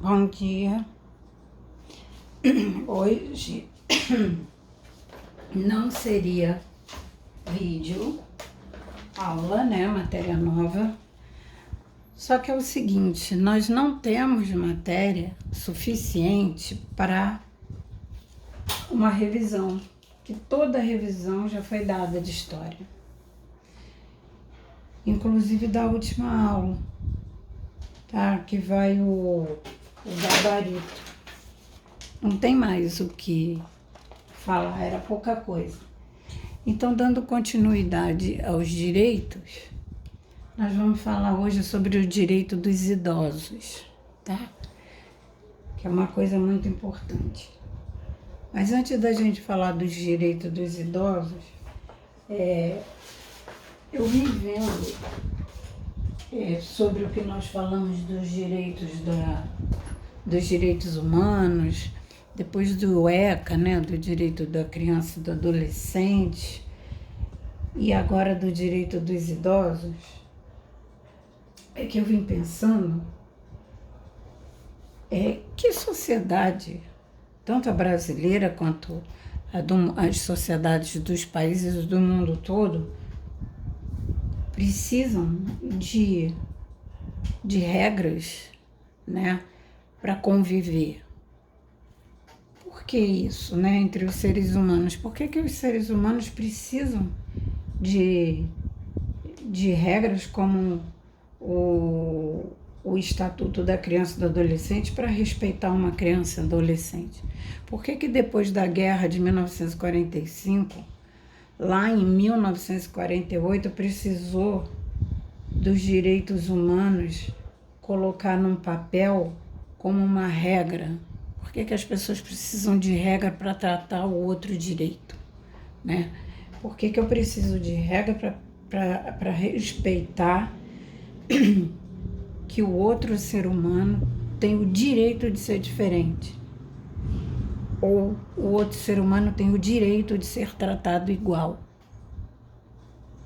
Bom dia. Hoje não seria vídeo, aula, né? Matéria nova. Só que é o seguinte, nós não temos matéria suficiente para uma revisão, que toda revisão já foi dada de história. Inclusive da última aula, tá? Que vai o gabarito. Não tem mais o que falar, era pouca coisa. Então, dando continuidade aos direitos, nós vamos falar hoje sobre o direito dos idosos, tá? Que é uma coisa muito importante. Mas antes da gente falar dos direitos dos idosos, eu vim vendo sobre o que nós falamos dos direitos humanos, depois do ECA, né, do direito da criança e do adolescente, e agora do direito dos idosos, é que eu vim pensando que sociedade, tanto a brasileira quanto as sociedades dos países do mundo todo, precisam de regras, né, para conviver. Por que isso, né, entre os seres humanos? Por que os seres humanos precisam de regras como o Estatuto da Criança e do Adolescente para respeitar uma criança e adolescente? Por que depois da guerra de 1945, lá em 1948, precisou dos direitos humanos colocar num papel como uma regra? Por que as pessoas precisam de regra para tratar o outro direito, né? Por que eu preciso de regra para respeitar que o outro ser humano tem o direito de ser diferente? Ou o outro ser humano tem o direito de ser tratado igual?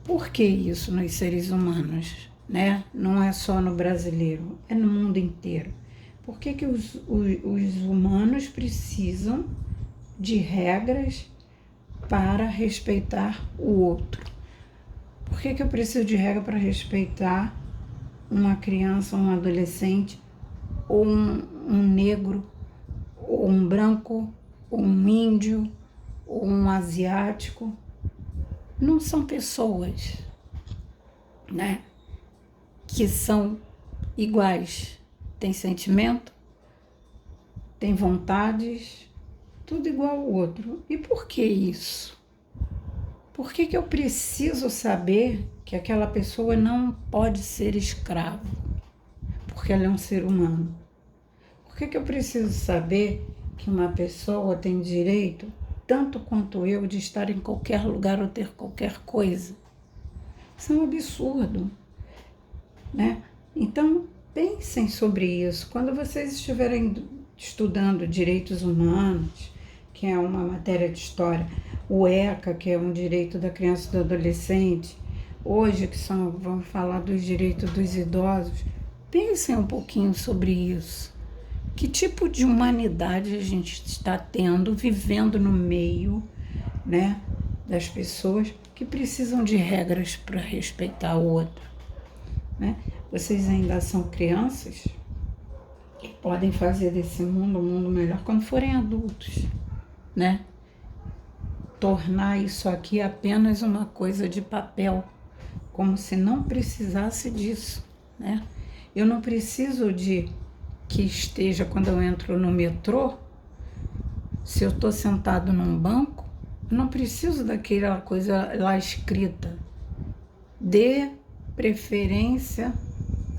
Por que isso nos seres humanos, né? Não é só no brasileiro, é no mundo inteiro. Por que os humanos precisam de regras para respeitar o outro? Por que eu preciso de regra para respeitar uma criança, um adolescente, ou um negro, ou um branco, ou um índio, ou um asiático? Não são pessoas, né, que são iguais. Tem sentimento, tem vontades, tudo igual ao outro. E por que isso? Por que eu preciso saber que aquela pessoa não pode ser escravo? Porque ela é um ser humano. Por que eu preciso saber que uma pessoa tem direito, tanto quanto eu, de estar em qualquer lugar ou ter qualquer coisa? Isso é um absurdo, né? Então, pensem sobre isso. Quando vocês estiverem estudando direitos humanos, que é uma matéria de história, o ECA, que é um direito da criança e do adolescente, hoje vamos falar dos direitos dos idosos, pensem um pouquinho sobre isso. Que tipo de humanidade a gente está tendo, vivendo no meio, né, das pessoas que precisam de regras para respeitar o outro, né? Vocês ainda são crianças e podem fazer desse mundo um mundo melhor quando forem adultos, né? Tornar isso aqui apenas uma coisa de papel, como se não precisasse disso, né? Eu não preciso de que esteja, quando eu entro no metrô, se eu estou sentado num banco, eu não preciso daquela coisa lá escrita: dê preferência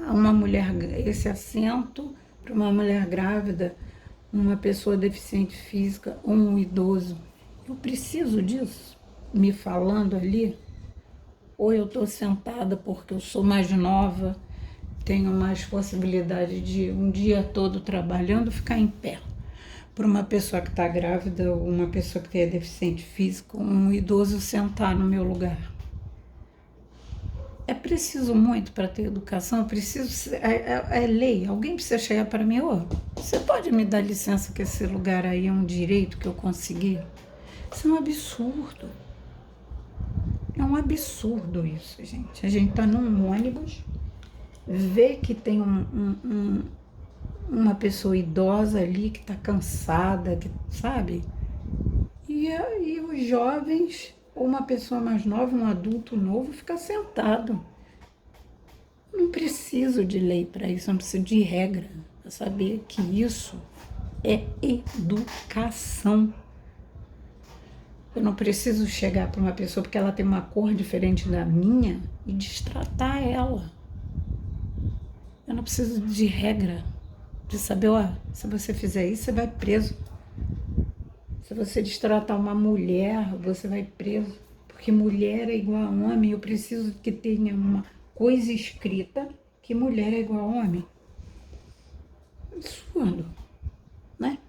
a uma mulher, esse assento para uma mulher grávida, uma pessoa deficiente física ou um idoso. Eu preciso disso me falando ali? Ou eu estou sentada porque eu sou mais nova, tenho mais possibilidade de um dia todo trabalhando ficar em pé? Para uma pessoa que está grávida, ou uma pessoa que é deficiente físico, um idoso sentar no meu lugar. É preciso muito para ter educação, é lei. Alguém precisa chegar para mim, você pode me dar licença que esse lugar aí é um direito que eu consegui? Isso é um absurdo. É um absurdo isso, gente. A gente tá num ônibus, vê que tem uma pessoa idosa ali que tá cansada, que, sabe? E os jovens, ou uma pessoa mais nova, um adulto novo, fica sentado. Não preciso de lei para isso, não preciso de regra para saber que isso é educação. Eu não preciso chegar para uma pessoa porque ela tem uma cor diferente da minha e destratar ela. Eu não preciso de regra, de saber, se você fizer isso, você vai preso. Se você destratar uma mulher, você vai preso. Porque mulher é igual a homem, eu preciso que tenha uma coisa escrita que mulher é igual a homem. Absurdo, né?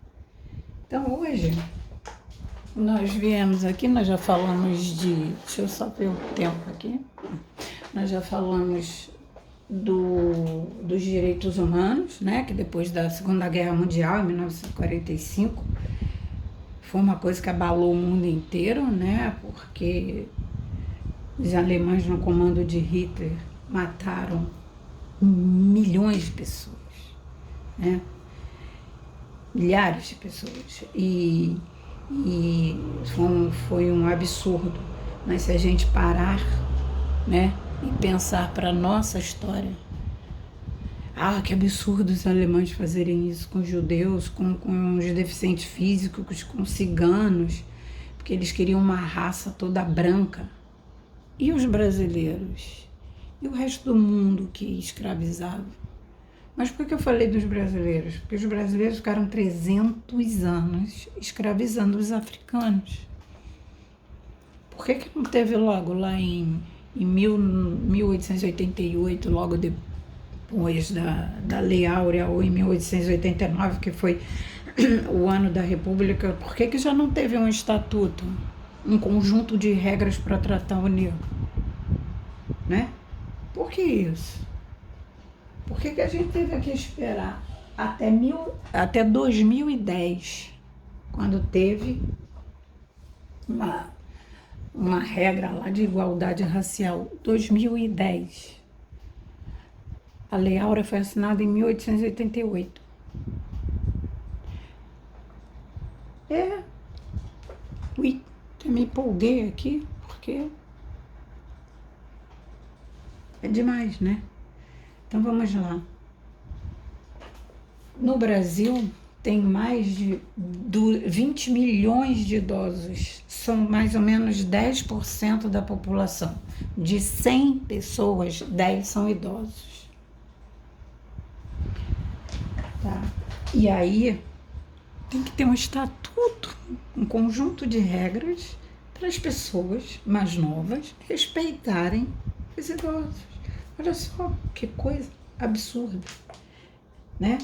Então hoje nós viemos aqui, nós já falamos deixa eu só ver o tempo aqui, nós já falamos dos direitos humanos, né? Que depois da Segunda Guerra Mundial, em 1945, foi uma coisa que abalou o mundo inteiro, né? Porque os alemães no comando de Hitler mataram milhões de pessoas, né? Milhares de pessoas. E foi um absurdo. Mas se a gente parar, né, e pensar para a nossa história, que absurdo os alemães fazerem isso com os judeus, com os deficientes físicos, com os ciganos, porque eles queriam uma raça toda branca. E os brasileiros? E o resto do mundo que escravizava? Mas por que eu falei dos brasileiros? Porque os brasileiros ficaram 300 anos escravizando os africanos. Por que não teve logo lá em 1888, logo depois da Lei Áurea, ou em 1889, que foi o ano da República, por que já não teve um estatuto, um conjunto de regras para tratar o negro? Né? Por que isso? Por que a gente teve que esperar até 2010, quando teve uma regra lá de igualdade racial? 2010. A Lei Áurea foi assinada em 1888. Eu me empolguei aqui, porque é demais, né? Então vamos lá. No Brasil tem mais de 20 milhões de idosos. São mais ou menos 10% da população. De 100 pessoas, 10 são idosos. Tá? E aí tem que ter um estatuto, um conjunto de regras para as pessoas mais novas respeitarem os idosos. Olha só que coisa absurda, né?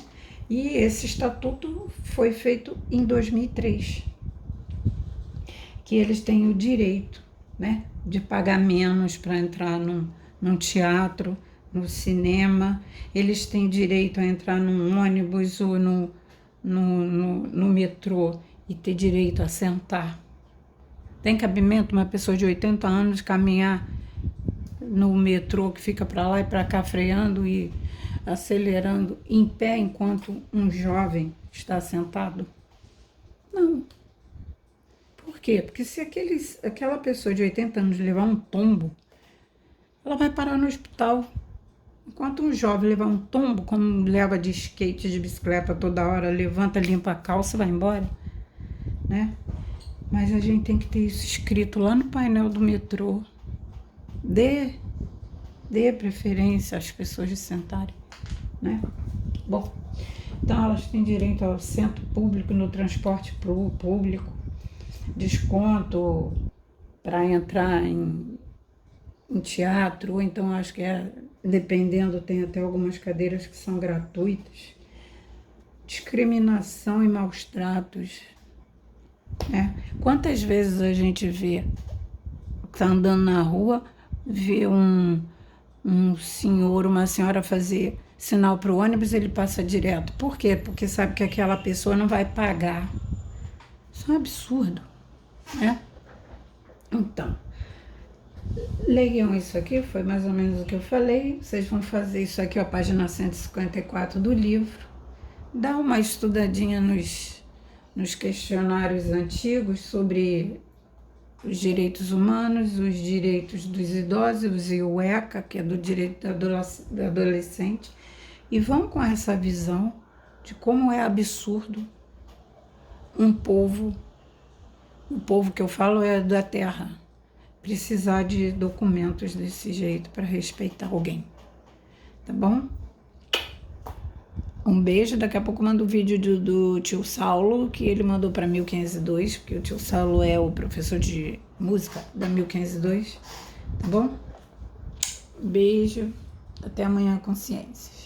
E esse estatuto foi feito em 2003, que eles têm o direito, né, de pagar menos para entrar num teatro, no cinema, eles têm direito a entrar num ônibus ou no metrô e ter direito a sentar. Tem cabimento uma pessoa de 80 anos caminhar no metrô, que fica para lá e para cá freando e acelerando em pé enquanto um jovem está sentado? Não. Por quê? Porque se aquela pessoa de 80 anos levar um tombo, ela vai parar no hospital. Enquanto um jovem levar um tombo, como leva de skate, de bicicleta toda hora, levanta, limpa a calça e vai embora, né? Mas a gente tem que ter isso escrito lá no painel do metrô. Dê preferência às pessoas de sentarem, né? Bom, então elas têm direito ao centro público, no transporte público, desconto para entrar em teatro, ou então acho que dependendo, tem até algumas cadeiras que são gratuitas. Discriminação e maus tratos, né? Quantas vezes a gente tá andando na rua, vê um um senhor, uma senhora fazer sinal para o ônibus, ele passa direto. Por quê? Porque sabe que aquela pessoa não vai pagar. Isso é um absurdo, né? Então, leiam isso aqui, foi mais ou menos o que eu falei. Vocês vão fazer isso aqui, ó, página 154 do livro. Dá uma estudadinha nos questionários antigos sobre os direitos humanos, os direitos dos idosos e o ECA, que é do direito do adolescente, e vão com essa visão de como é absurdo um povo, o povo que eu falo é da terra, precisar de documentos desse jeito para respeitar alguém, tá bom? Um beijo, daqui a pouco eu mando o vídeo do tio Saulo, que ele mandou para 1502, porque o tio Saulo é o professor de música da 1502, tá bom? Beijo, até amanhã, consciências.